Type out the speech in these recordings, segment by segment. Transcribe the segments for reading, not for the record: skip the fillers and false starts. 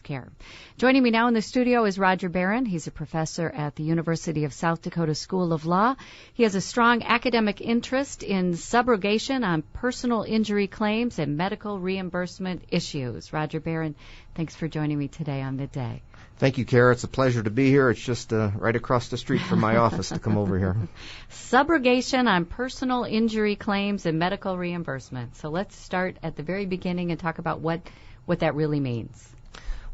care. Joining me now in the studio is Roger Barron. He's a professor at the University of South Dakota School of Law. He has a strong academic interest in subrogation on personal injury claims and medical reimbursement issues. Roger Barron, thanks for joining me today on Midday. Thank you, Kara. It's a pleasure to be here. It's just right across the street from my office to come over here. Subrogation on personal injury claims and medical reimbursement. So let's start at the very beginning and talk about what that really means.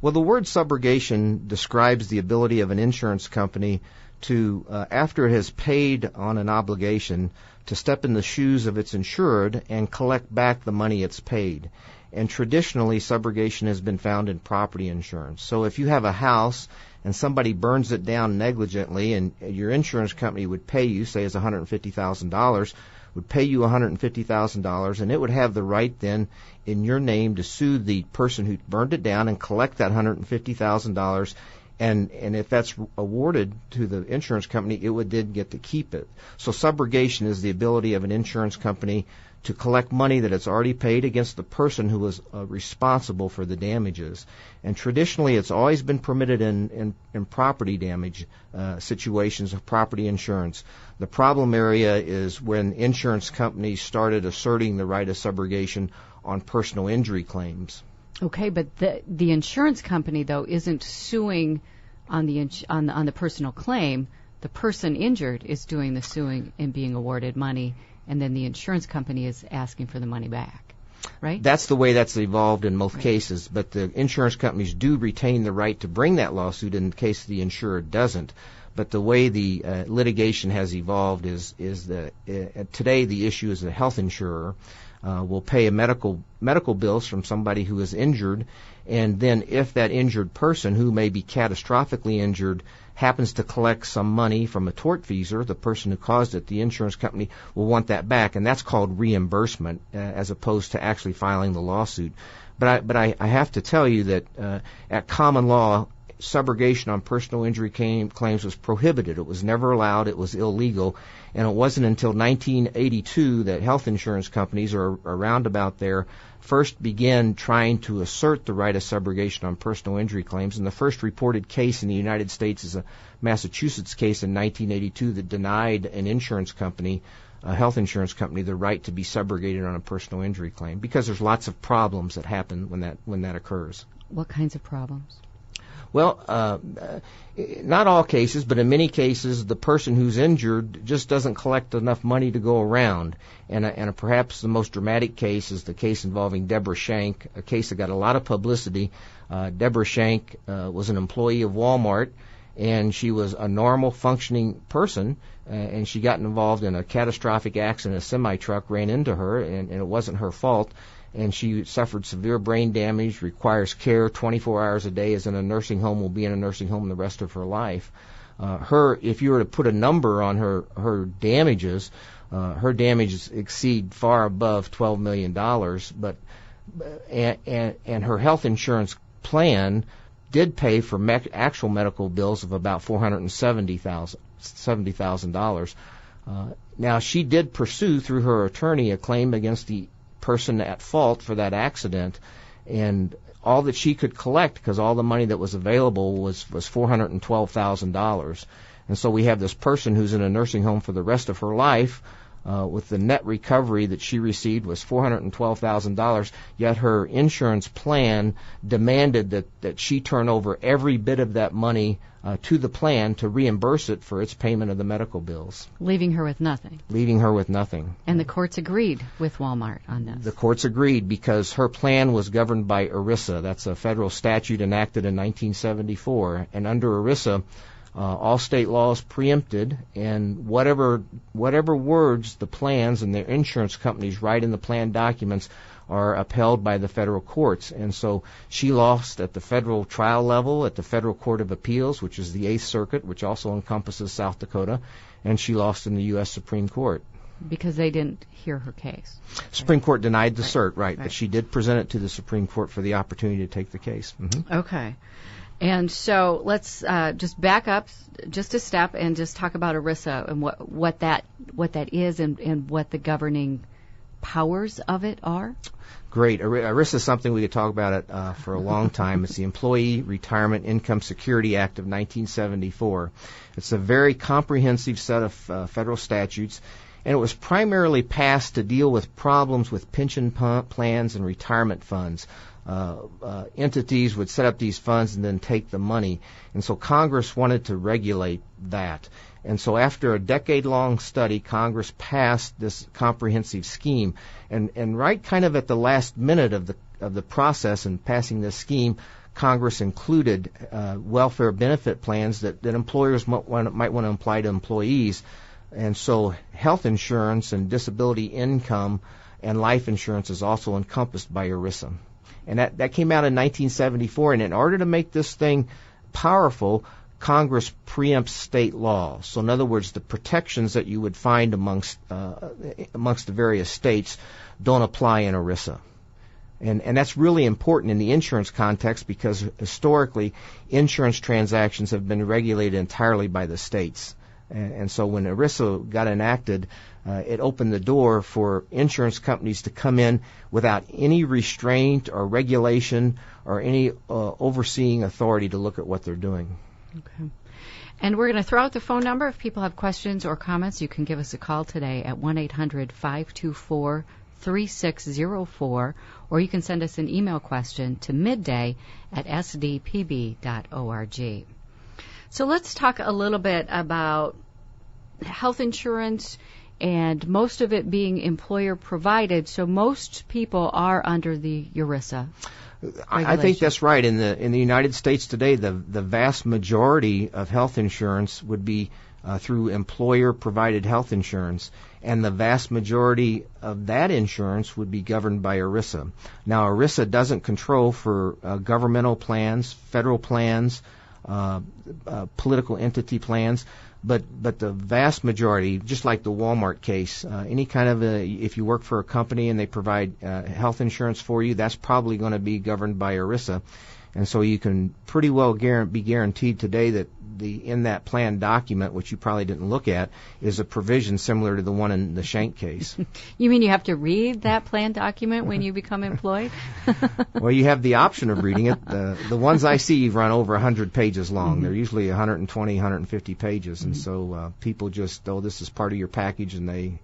Well, the word subrogation describes the ability of an insurance company to, after it has paid on an obligation, to step in the shoes of its insured and collect back the money it's paid. And traditionally, subrogation has been found in property insurance. So if you have a house and somebody burns it down negligently and your insurance company would pay you, say it's $150,000, would pay you $150,000, and it would have the right then in your name to sue the person who burned it down and collect that $150,000. And if that's awarded to the insurance company, it would then get to keep it. So subrogation is the ability of an insurance company to collect money that it's already paid against the person who was responsible for the damages. And traditionally, it's always been permitted in property damage situations of property insurance. The problem area is when insurance companies started asserting the right of subrogation on personal injury claims. Okay, but the insurance company, though, isn't suing on the personal claim. The person injured is doing the suing and being awarded money, and then the insurance company is asking for the money back, right? That's the way that's evolved in most cases, but the insurance companies do retain the right to bring that lawsuit in case the insurer doesn't. But the way the litigation has evolved is that today the issue is the health insurer will pay a medical bills from somebody who is injured, and then if that injured person who may be catastrophically injured happens to collect some money from a tortfeasor, the person who caused it, the insurance company will want that back, and that's called reimbursement as opposed to actually filing the lawsuit. But I have to tell you that at common law, subrogation on personal injury claims was prohibited. It was never allowed. It was illegal. And it wasn't until 1982 that health insurance companies, or around about there, first began trying to assert the right of subrogation on personal injury claims. And the first reported case in the United States is a Massachusetts case in 1982 that denied an insurance company, a health insurance company, the right to be subrogated on a personal injury claim, because there's lots of problems that happen when that occurs. What kinds of problems? Well, not all cases, but in many cases, the person who's injured just doesn't collect enough money to go around. And perhaps the most dramatic case is the case involving Deborah Shank, a case that got a lot of publicity. Deborah Shank was an employee of Walmart, and she was a normal functioning person, and she got involved in a catastrophic accident. A semi-truck ran into her, and it wasn't her fault. And she suffered severe brain damage, requires care 24 hours a day, is in a nursing home, will be in a nursing home the rest of her life. If you were to put a number on her damages, her damages exceed far above $12 million, and her health insurance plan did pay for actual medical bills of about $470,000. Now, she did pursue through her attorney a claim against the person at fault for that accident, and all that she could collect, because all the money that was available was $412,000. And so we have this person who's in a nursing home for the rest of her life, with the net recovery that she received was $412,000, yet her insurance plan demanded that she turn over every bit of that money to the plan to reimburse it for its payment of the medical bills. Leaving her with nothing. And the courts agreed with Walmart on this. The courts agreed because her plan was governed by ERISA. That's a federal statute enacted in 1974. And under ERISA, all state laws preempted, and whatever words the plans and their insurance companies write in the plan documents are upheld by the federal courts. And so she lost at the federal trial level, at the Federal Court of Appeals, which is the 8th Circuit, which also encompasses South Dakota, and she lost in the U.S. Supreme Court. Because they didn't hear her case. Supreme Court denied the cert, right, but she did present it to the Supreme Court for the opportunity to take the case. Mm-hmm. Okay. And so let's just back up just a step and just talk about ERISA and what that is and what the governing powers of it are? Great. ERISA is something we could talk about for a long time. It's the Employee Retirement Income Security Act of 1974. It's a very comprehensive set of federal statutes, and it was primarily passed to deal with problems with pension plans and retirement funds. Entities would set up these funds and then take the money. And so Congress wanted to regulate that. And so after a decade-long study, Congress passed this comprehensive scheme. And right kind of at the last minute of the process in passing this scheme, Congress included welfare benefit plans that employers might want to apply to employees. And so health insurance and disability income and life insurance is also encompassed by ERISA. And that came out in 1974. And in order to make this thing powerful, Congress preempts state law. So in other words, the protections that you would find amongst the various states don't apply in ERISA. And that's really important in the insurance context because historically insurance transactions have been regulated entirely by the states. And so when ERISA got enacted, it opened the door for insurance companies to come in without any restraint or regulation or any overseeing authority to look at what they're doing. Okay. And we're going to throw out the phone number. If people have questions or comments, you can give us a call today at 1-800-524-3604, or you can send us an email question to midday@sdpb.org. So let's talk a little bit about health insurance and most of it being employer provided. So most people are under the ERISA. I think that's right. In the United States today, the vast majority of health insurance would be through employer-provided health insurance, and the vast majority of that insurance would be governed by ERISA. Now, ERISA doesn't control for governmental plans, federal plans, political entity plans, but the vast majority, just like the Walmart case, any kind of if you work for a company and they provide health insurance for you, that's probably going to be governed by ERISA. And so you can pretty well be guaranteed today that in that plan document, which you probably didn't look at, is a provision similar to the one in the Schenck case. You mean you have to read that plan document when you become employed? Well, you have the option of reading it. The ones I see run over 100 pages long. Mm-hmm. They're usually 120, 150 pages. Mm-hmm. And so people just, this is part of your package, and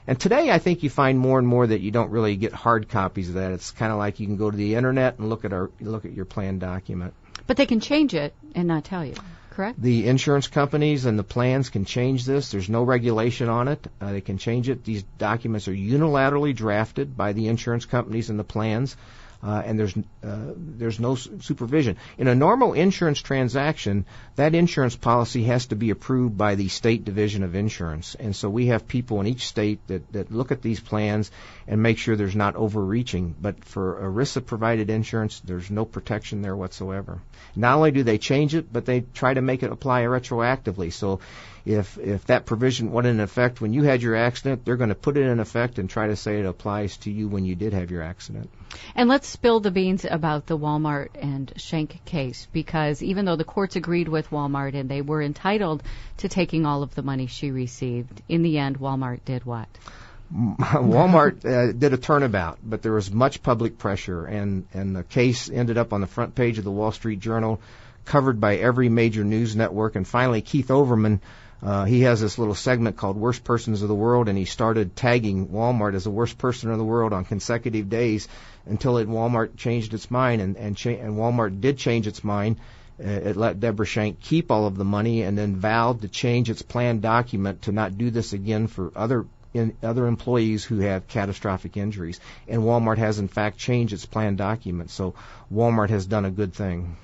and today, I think you find more and more that you don't really get hard copies of that. It's kind of like you can go to the internet and look at your plan document. But they can change it and not tell you, correct? The insurance companies and the plans can change this. There's no regulation on it. They can change it. These documents are unilaterally drafted by the insurance companies and the plans. And there's no supervision. In a normal insurance transaction, that insurance policy has to be approved by the state division of insurance. And so we have people in each state that look at these plans and make sure there's not overreaching. But for ERISA-provided insurance, there's no protection there whatsoever. Not only do they change it, but they try to make it apply retroactively. So if that provision wasn't in effect when you had your accident, they're going to put it in effect and try to say it applies to you when you did have your accident. And let's spill the beans about the Walmart and Schenck case, because even though the courts agreed with Walmart and they were entitled to taking all of the money she received, in the end, Walmart did what? Walmart did a turnabout, but there was much public pressure, and the case ended up on the front page of the Wall Street Journal, covered by every major news network, and finally Keith Overman, he has this little segment called Worst Persons of the World, and he started tagging Walmart as the worst person in the world on consecutive days until Walmart changed its mind, and Walmart did change its mind. It let Deborah Schenck keep all of the money and then vowed to change its plan document to not do this again for other employees who have catastrophic injuries. And Walmart has, in fact, changed its plan document. So Walmart has done a good thing.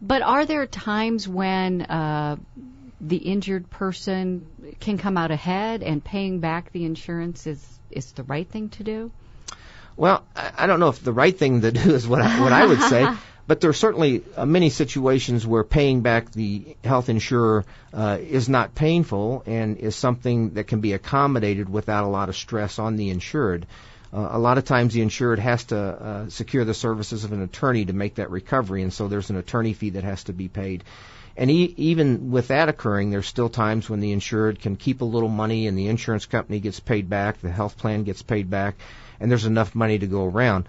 But are there times when the injured person can come out ahead and paying back the insurance is the right thing to do? Well, I don't know if the right thing to do is what I would say, but there are certainly many situations where paying back the health insurer is not painful and is something that can be accommodated without a lot of stress on the insured. A lot of times the insured has to secure the services of an attorney to make that recovery, and so there's an attorney fee that has to be paid. And even with that occurring, there's still times when the insured can keep a little money and the insurance company gets paid back, the health plan gets paid back, and there's enough money to go around.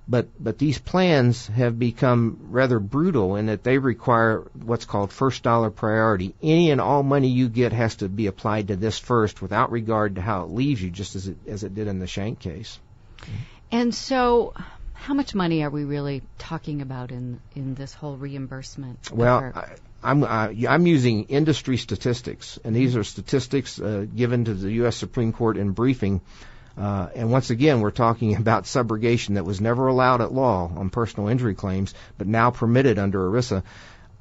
But these plans have become rather brutal in that they require what's called first dollar priority. Any and all money you get has to be applied to this first without regard to how it leaves you, just as it did in the Shank case. And so how much money are we really talking about in this whole reimbursement? Well, I'm using industry statistics, and these are statistics given to the U.S. Supreme Court in briefing. And once again, we're talking about subrogation that was never allowed at law on personal injury claims, but now permitted under ERISA.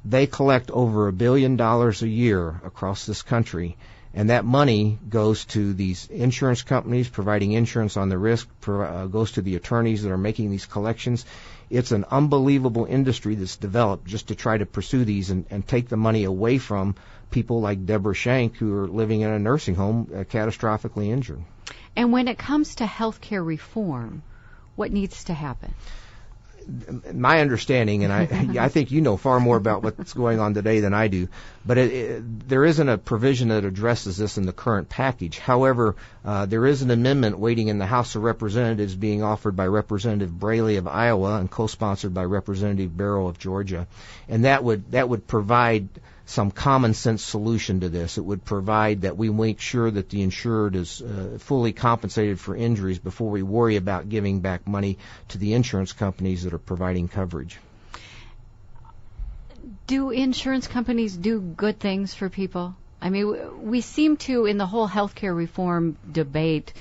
They collect over $1 billion a year across this country, and that money goes to these insurance companies providing insurance on the risk, goes to the attorneys that are making these collections. It's an unbelievable industry that's developed just to try to pursue these and take the money away from people like Deborah Shank, who are living in a nursing home catastrophically injured. And when it comes to health care reform, what needs to happen? My understanding, and I think you know far more about what's going on today than I do, but there isn't a provision that addresses this in the current package. However, there is an amendment waiting in the House of Representatives being offered by Representative Braley of Iowa and co-sponsored by Representative Barrow of Georgia, and that would provide some common sense solution to this. It would provide that we make sure that the insured is fully compensated for injuries before we worry about giving back money to the insurance companies that are providing coverage. Do insurance companies do good things for people? I mean, we seem to, in the whole healthcare reform debate,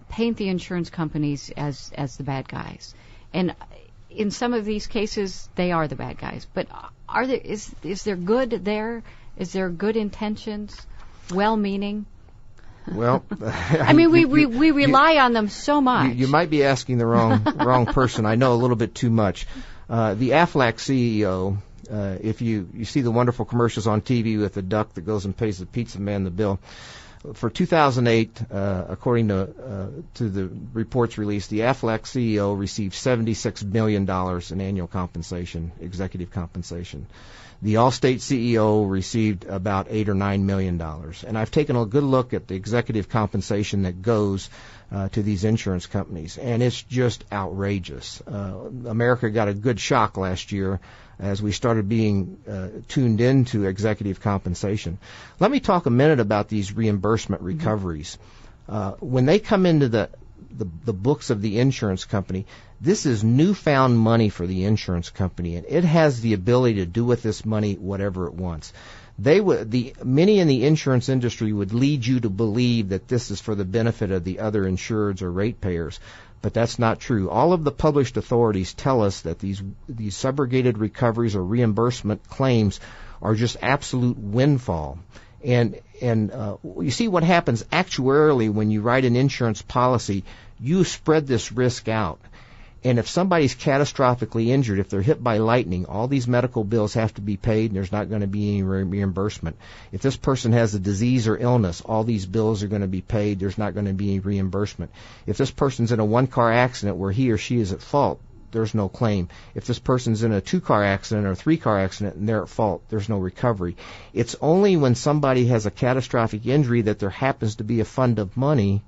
paint the insurance companies as the bad guys. And in some of these cases, they are the bad guys. But is there good there? Is there good intentions, well-meaning? Well, I mean, we rely on them so much. You might be asking the wrong person. I know a little bit too much. The Aflac CEO, if you see the wonderful commercials on TV with the duck that goes and pays the pizza man the bill, for 2008, according to the reports released, the Aflac CEO received $76 million in annual compensation, executive compensation. The Allstate CEO received about $8 or $9 million. And I've taken a good look at the executive compensation that goes to these insurance companies, and it's just outrageous. America got a good shock last year as we started being tuned into executive compensation. Let me talk a minute about these reimbursement recoveries. When they come into the books of the insurance company, this is newfound money for the insurance company, and it has the ability to do with this money whatever it wants. Many in the insurance industry would lead you to believe that this is for the benefit of the other insureds or ratepayers, but that's not true. All of the published authorities tell us that these subrogated recoveries or reimbursement claims are just absolute windfall. And you see what happens actuarially when you write an insurance policy. You spread this risk out. And if somebody's catastrophically injured, if they're hit by lightning, all these medical bills have to be paid and there's not going to be any reimbursement. If this person has a disease or illness, all these bills are going to be paid. There's not going to be any reimbursement. If this person's in a one-car accident where he or she is at fault, there's no claim. If this person's in a two-car accident or a three-car accident and they're at fault, there's no recovery. It's only when somebody has a catastrophic injury that there happens to be a fund of money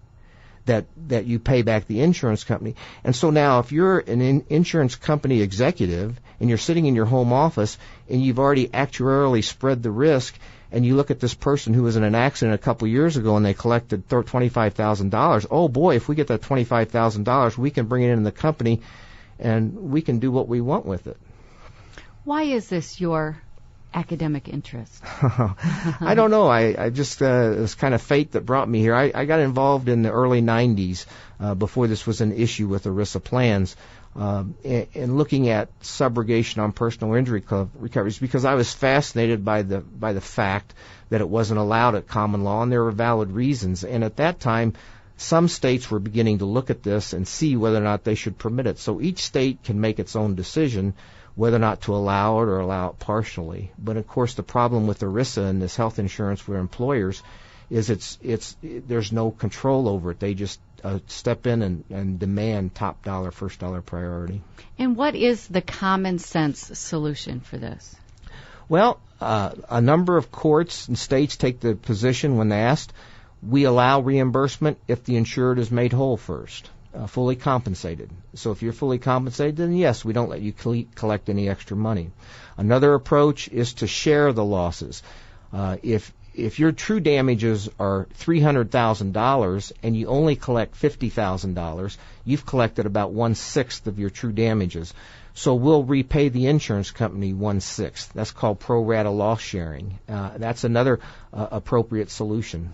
that you pay back the insurance company. And so now if you're an insurance company executive and you're sitting in your home office and you've already actuarially spread the risk, and you look at this person who was in an accident a couple of years ago and they collected $25,000, oh boy, if we get that $25,000, we can bring it in the company and we can do what we want with it. Why is this your academic interest? I don't know. I just it was kind of fate that brought me here. I got involved in the early 90s before this was an issue with ERISA plans and looking at subrogation on personal injury recoveries because I was fascinated by the fact that it wasn't allowed at common law, and there were valid reasons. And at that time, some states were beginning to look at this and see whether or not they should permit it. So each state can make its own decision whether or not to allow it or allow it partially. But of course, the problem with ERISA and this health insurance for employers is there's no control over it. They just step in and demand top dollar, first dollar priority. And what is the common sense solution for this? Well, A number of courts and states take the position when asked, we allow reimbursement if the insured is made whole first, fully compensated. So if you're fully compensated, then yes, we don't let you collect any extra money. Another approach is to share the losses. If your true damages are $300,000 and you only collect $50,000, you've collected about 1/6 of your true damages. So we'll repay the insurance company 1/6. That's called pro rata loss sharing. That's another appropriate solution.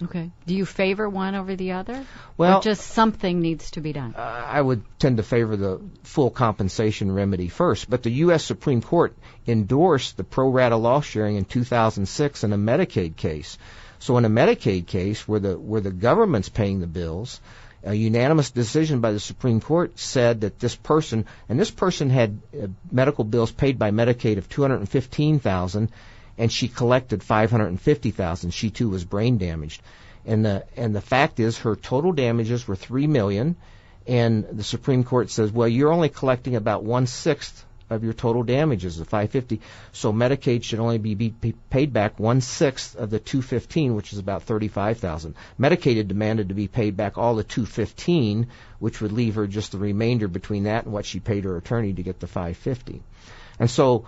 Okay. Do you favor one over the other? Well, or just something needs to be done? I would tend to favor the full compensation remedy first. But the U.S. Supreme Court endorsed the pro rata loss sharing in 2006 in a Medicaid case. So in a Medicaid case where the government's paying the bills, a unanimous decision by the Supreme Court said that this person had medical bills paid by Medicaid of $215,000, and she collected $550,000. She too was brain damaged, and the fact is her total damages were $3 million, and the Supreme Court says, well, you're only collecting about 1/6 of your total damages, the $550. So Medicaid should only be paid back 1/6 of the $215, which is about $35,000. Medicaid had demanded to be paid back all the $215, which would leave her just the remainder between that and what she paid her attorney to get the $550. And so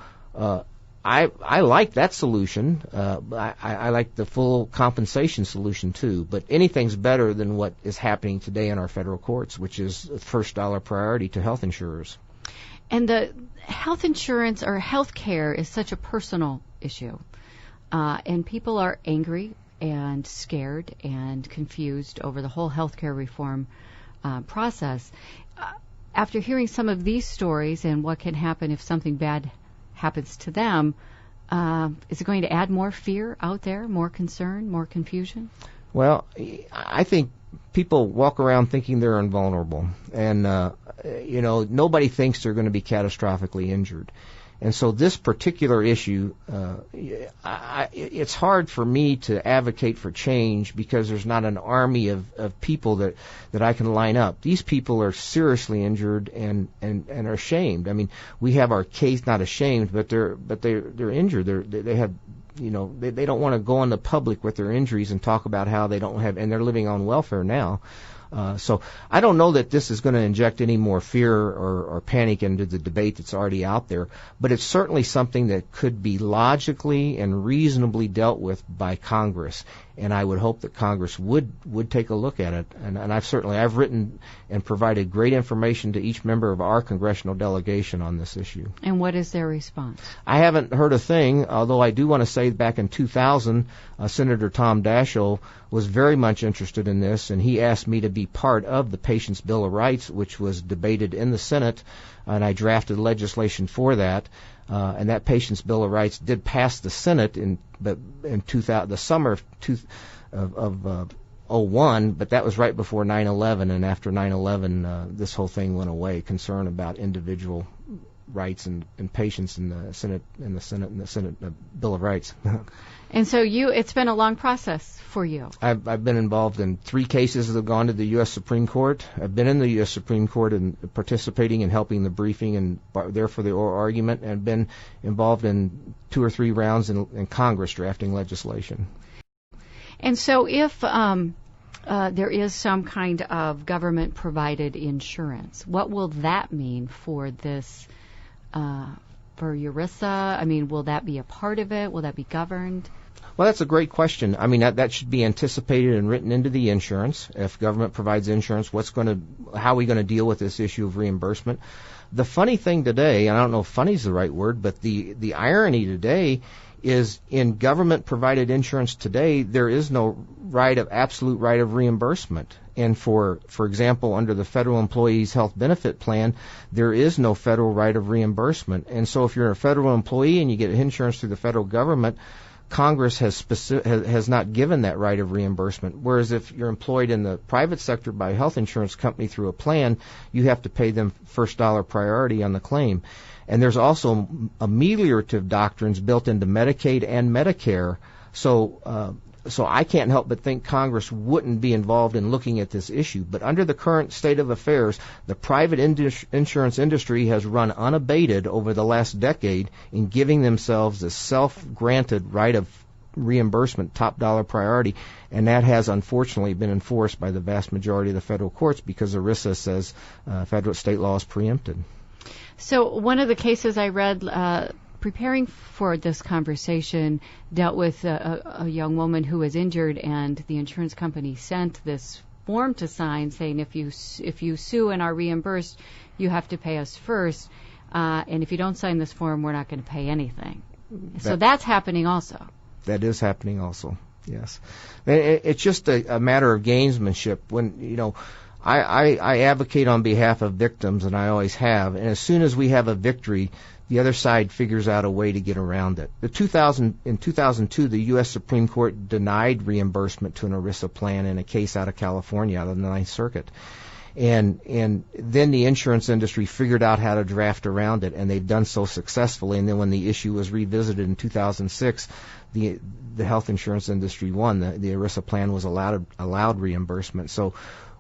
I like that solution. I like the full compensation solution too. But anything's better than what is happening today in our federal courts, which is first dollar priority to health insurers. And the health insurance or health care is such a personal issue. And people are angry and scared and confused over the whole health care reform process. After hearing some of these stories and what can happen if something bad happens to them, is it going to add more fear out there, more concern, more confusion? Well, I think people walk around thinking they're invulnerable, and nobody thinks they're going to be catastrophically injured. And so this particular issue, it's hard for me to advocate for change because there's not an army of people that I can line up. These people are seriously injured and are ashamed. I mean, we have our case, not ashamed, but they're injured. They have, they don't want to go on the public with their injuries and talk about how they don't have, and they're living on welfare now. So I don't know that this is going to inject any more fear or panic into the debate that's already out there, but it's certainly something that could be logically and reasonably dealt with by Congress. And I would hope that Congress would take a look at it. And I've written and provided great information to each member of our congressional delegation on this issue. And what is their response? I haven't heard a thing, although I do want to say back in 2000, Senator Tom Daschle was very much interested in this, and he asked me to be part of the Patient's Bill of Rights, which was debated in the Senate, and I drafted legislation for that. And that Patient's Bill of Rights did pass the Senate in the summer of 2001, but that was right before 9/11, and after 9/11, this whole thing went away. Concern about individual rights and patients in the Senate Bill of Rights. And so it's been a long process for you. I've been involved in 3 cases that have gone to the U.S. Supreme Court. I've been in the U.S. Supreme Court and participating and helping the briefing and there for the oral argument, and been involved in 2 or 3 rounds in Congress drafting legislation. And so if there is some kind of government-provided insurance, what will that mean for this, for ERISA? I mean, will that be a part of it? Will that be governed? Well, that's a great question. I mean, that should be anticipated and written into the insurance. If government provides insurance, how are we going to deal with this issue of reimbursement? The funny thing today, and I don't know if funny is the right word, but the irony today is in government-provided insurance today, there is no absolute right of reimbursement. And for example, under the Federal Employees Health Benefit Plan, there is no federal right of reimbursement. And so if you're a federal employee and you get insurance through the federal government, Congress has not given that right of reimbursement. Whereas if you're employed in the private sector by a health insurance company through a plan, you have to pay them first dollar priority on the claim. And there's also ameliorative doctrines built into Medicaid and Medicare. So So I can't help but think Congress wouldn't be involved in looking at this issue. But under the current state of affairs, the private insurance industry has run unabated over the last decade in giving themselves a self-granted right of reimbursement, top dollar priority, and that has unfortunately been enforced by the vast majority of the federal courts because ERISA says federal state law is preempted. So one of the cases I read preparing for this conversation dealt with a young woman who was injured, and the insurance company sent this form to sign saying if you sue and are reimbursed, you have to pay us first, and if you don't sign this form, we're not going to pay anything. So that's happening also. That is happening also, yes. It's just a matter of gamesmanship. When, I advocate on behalf of victims, and I always have, and as soon as we have a victory, the other side figures out a way to get around it. In 2002, the U.S. Supreme Court denied reimbursement to an ERISA plan in a case out of California, out of the Ninth Circuit. And then the insurance industry figured out how to draft around it, and they've done so successfully. And then when the issue was revisited in 2006, the health insurance industry won. The ERISA plan was allowed reimbursement. So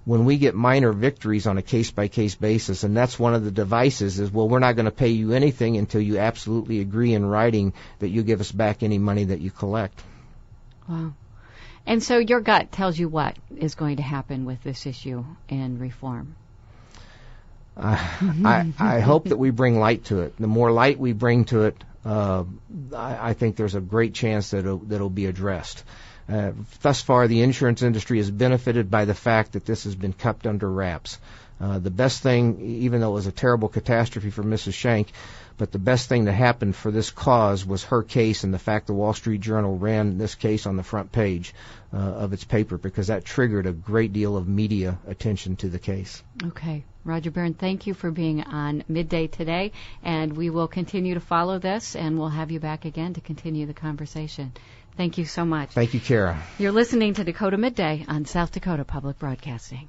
when we get minor victories on a case-by-case basis, and that's one of the devices is, well, we're not going to pay you anything until you absolutely agree in writing that you give us back any money that you collect. Wow. And so your gut tells you what is going to happen with this issue and reform. I hope that we bring light to it. The more light we bring to it, I think there's a great chance that it'll be addressed. Thus far, the insurance industry has benefited by the fact that this has been kept under wraps. The best thing, even though it was a terrible catastrophe for Mrs. Shank, but the best thing that happened for this cause was her case and the fact the Wall Street Journal ran this case on the front page of its paper, because that triggered a great deal of media attention to the case. Okay. Roger Barron, thank you for being on Midday today, and we will continue to follow this, and we'll have you back again to continue the conversation. Thank you so much. Thank you, Kara. You're listening to Dakota Midday on South Dakota Public Broadcasting.